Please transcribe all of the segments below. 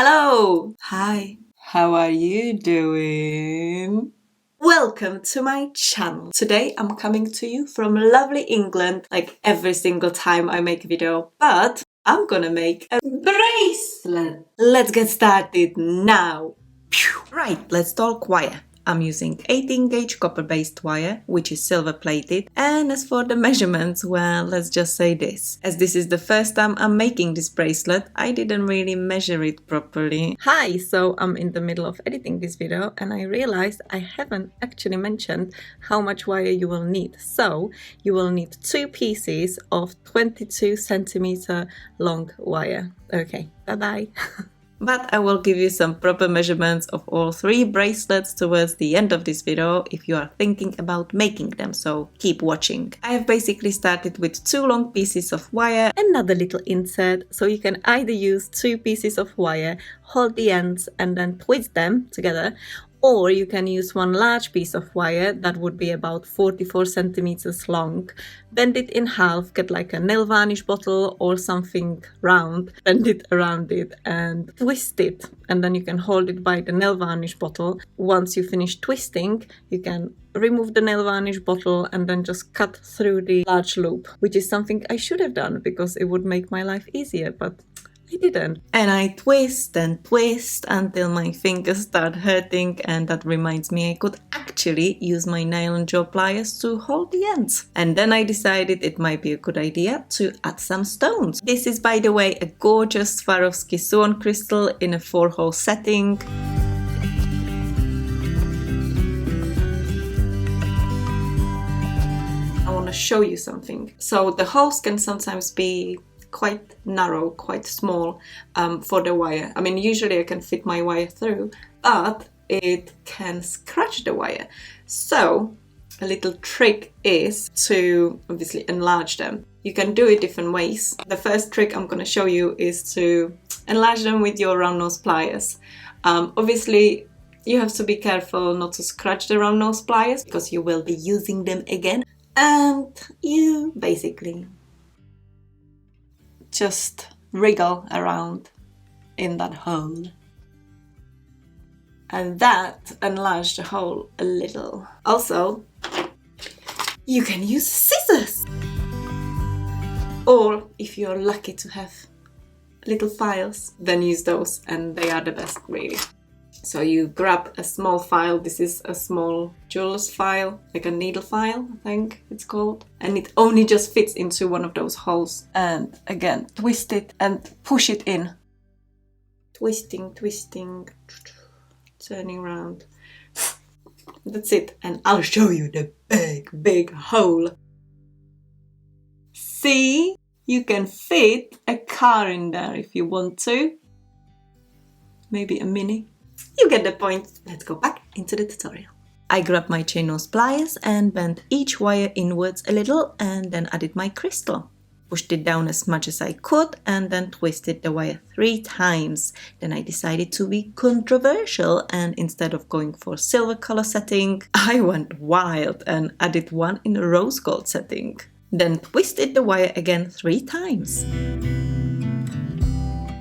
Hello! Hi, how are you doing? Welcome to my channel. Today I'm coming to you from lovely England, like every single time I make a video, but I'm gonna make a bracelet. Let's get started now. Right, let's talk wire. I'm using 18 gauge copper based wire, which is silver plated. And as for the measurements, well, let's just say this. As this is the first time I'm making this bracelet, I didn't really measure it properly. Hi, so I'm in the middle of editing this video and I realized I haven't actually mentioned how much wire you will need. So you will need 2 pieces of 22 centimeter long wire. Okay, bye-bye. But I will give you some proper measurements of all 3 bracelets towards the end of this video if you are thinking about making them, so keep watching. I have basically started with 2 long pieces of wire, another little insert, so you can either use 2 pieces of wire, hold the ends and then twist them together, or you can use 1 large piece of wire that would be about 44 centimeters long, bend it in half, get like a nail varnish bottle or something round, bend it around it and twist it, and then you can hold it by the nail varnish bottle. Once you finish twisting, you can remove the nail varnish bottle and then just cut through the large loop, which is something I should have done because it would make my life easier, but I didn't. And I twist and twist until my fingers start hurting, and that reminds me I could actually use my nylon jaw pliers to hold the ends. And then I decided it might be a good idea to add some stones. This is, by the way, a gorgeous Swarovski swan crystal in a 4-hole setting. I want to show you something. So the holes can sometimes be quite narrow, quite small for the wire. I mean, usually I can fit my wire through, but it can scratch the wire. So a little trick is to obviously enlarge them. You can do it different ways. The first trick I'm going to show you is to enlarge them with your round nose pliers. Obviously you have to be careful not to scratch the round nose pliers because you will be using them again, and you basically just wriggle around in that hole, and that enlarged the hole a little. Also, you can use scissors, or if you're lucky to have little files, then use those, and they are the best really. So you grab a small file. This is a small jeweler's file, like a needle file, I think it's called. And it only just fits into one of those holes. And again, twist it and push it in. Twisting, twisting, turning around. That's it. And I'll show you the big hole. See? You can fit a car in there if you want to. Maybe a Mini. You get the point. Let's go back into the tutorial. I grabbed my chain nose pliers and bent each wire inwards a little and then added my crystal. Pushed it down as much as I could and then twisted the wire 3 times. Then I decided to be controversial, and instead of going for silver color setting, I went wild and added one in a rose gold setting. Then twisted the wire again 3 times.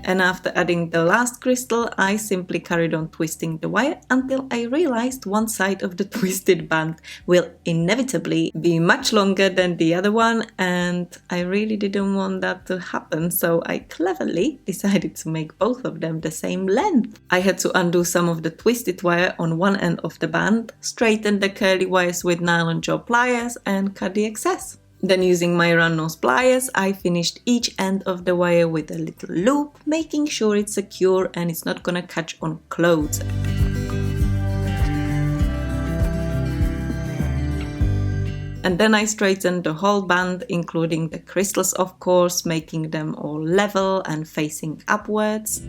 And after adding the last crystal, I simply carried on twisting the wire until I realized one side of the twisted band will inevitably be much longer than the other one, and I really didn't want that to happen, so I cleverly decided to make both of them the same length. I had to undo some of the twisted wire on one end of the band, straighten the curly wires with nylon jaw pliers and cut the excess. Then using my round nose pliers, I finished each end of the wire with a little loop, making sure it's secure and it's not gonna catch on clothes. And then I straightened the whole band, including the crystals of course, making them all level and facing upwards.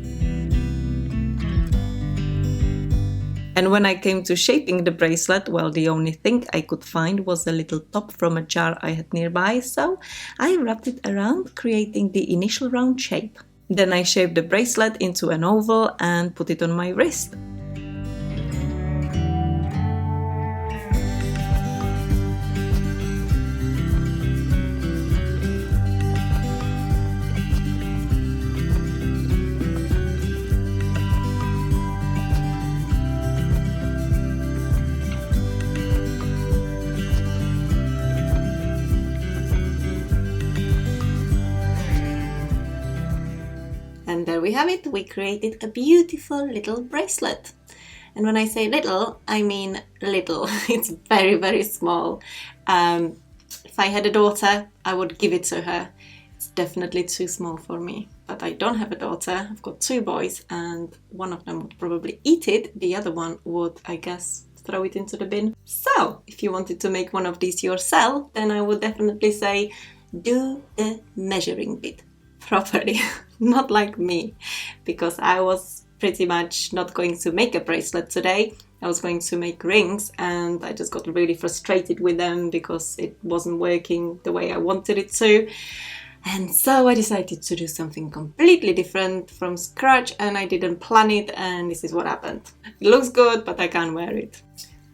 And when I came to shaping the bracelet, well, the only thing I could find was a little top from a jar I had nearby, so I wrapped it around, creating the initial round shape. Then I shaped the bracelet into an oval and put it on my wrist. there we have it. We created a beautiful little bracelet. And when I say little, I mean little. It's very, very small. If I had a daughter, I would give it to her. It's definitely too small for me. But I don't have a daughter. I've got 2 boys and one of them would probably eat it. The other one would, I guess, throw it into the bin. So if you wanted to make one of these yourself, then I would definitely say do the measuring bit properly. Not like me, because I was pretty much not going to make a bracelet today. I was going to make rings and I just got really frustrated with them because it wasn't working the way I wanted it to. And so I decided to do something completely different from scratch, and I didn't plan it, and this is what happened. It looks good, but I can't wear it.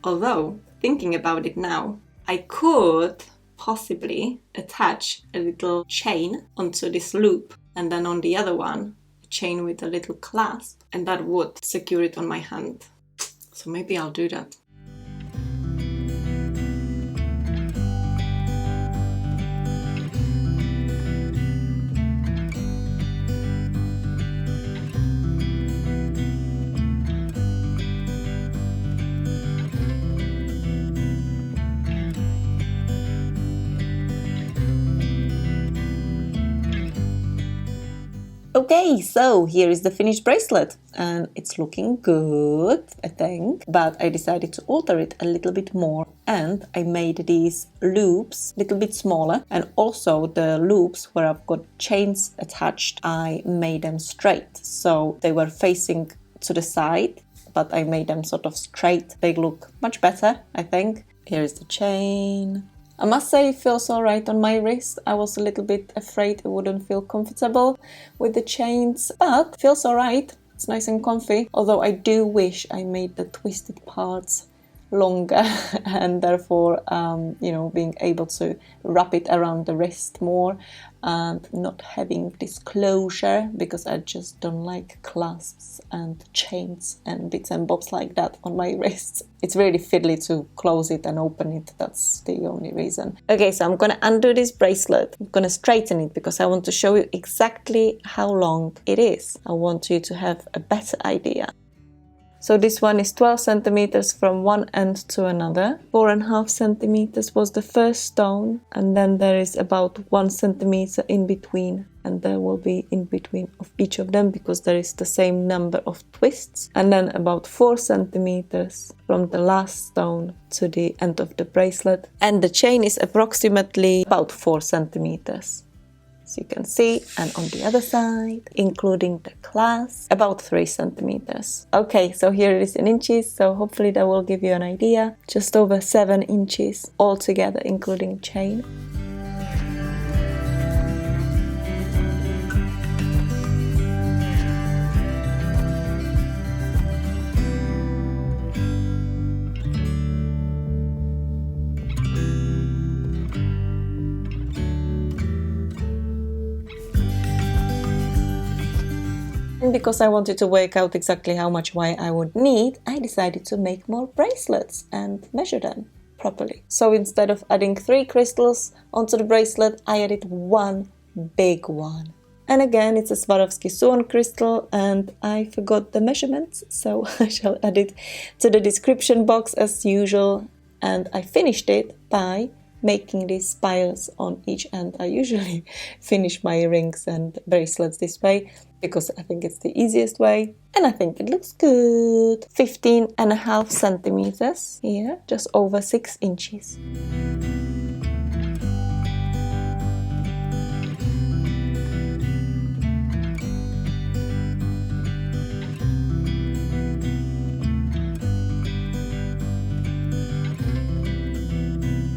Although, thinking about it now, I could possibly attach a little chain onto this loop, and then on the other one, a chain with a little clasp, and that would secure it on my hand. So maybe I'll do that. Okay, so here is the finished bracelet and it's looking good, I think, but I decided to alter it a little bit more and I made these loops a little bit smaller, and also the loops where I've got chains attached, I made them straight, so they were facing to the side, but I made them sort of straight. They look much better, I think. Here is the chain. I must say it feels alright on my wrist. I was a little bit afraid it wouldn't feel comfortable with the chains, but it feels alright. It's nice and comfy, although I do wish I made the twisted parts longer and therefore, being able to wrap it around the wrist more and not having this closure, because I just don't like clasps and chains and bits and bobs like that on my wrists. It's really fiddly to close it and open it. That's the only reason. Okay, so I'm gonna undo this bracelet. I'm gonna straighten it because I want to show you exactly how long it is. I want you to have a better idea. So this one is 12 centimeters from one end to another. 4.5 centimeters was the first stone, and then there is about 1 centimeter in between, and there will be in between of each of them because there is the same number of twists. And then about 4 centimeters from the last stone to the end of the bracelet. And the chain is approximately about 4 centimeters. So you can see, and on the other side, including the clasp, about 3 centimeters. Okay, so here it is in inches, so hopefully that will give you an idea. Just over 7 inches altogether, including chain. And because I wanted to work out exactly how much wire I would need, I decided to make more bracelets and measure them properly. So instead of adding 3 crystals onto the bracelet, I added 1 big one. And again, it's a Swarovski Swan crystal, and I forgot the measurements, so I shall add it to the description box as usual. And I finished it by making these spirals on each end. I usually finish my rings and bracelets this way because I think it's the easiest way, and I think it looks good. 15.5 centimeters here, just over 6 inches.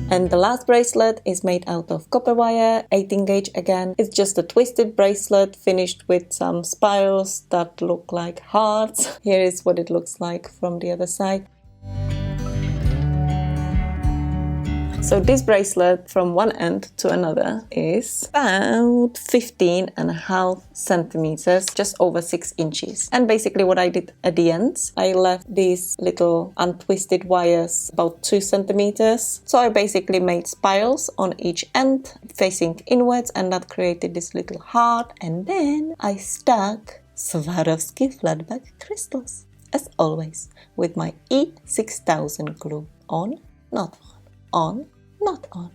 And the last bracelet is made out of copper wire, 18 gauge again. It's just a twisted bracelet finished with some spirals that look like hearts. Here is what it looks like from the other side. So this bracelet from one end to another is about 15.5 centimeters, just over 6 inches. And basically what I did at the ends, I left these little untwisted wires about 2 centimeters. So I basically made spirals on each end facing inwards, and that created this little heart. And then I stuck Swarovski flatback crystals, as always, with my E6000 glue. On, not on, not on.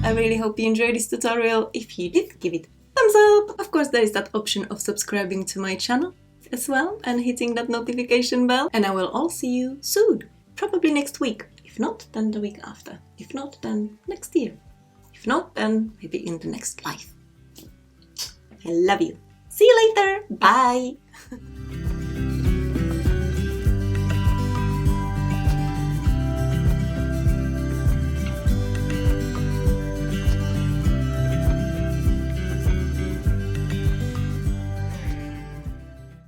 I really hope you enjoyed this tutorial. If you did, give it a thumbs up. Of course, there is that option of subscribing to my channel as well and hitting that notification bell. And I will all see you soon, probably next week. If not, then the week after. If not, then next year. If not, then maybe in the next life. I love you. See you later. Bye.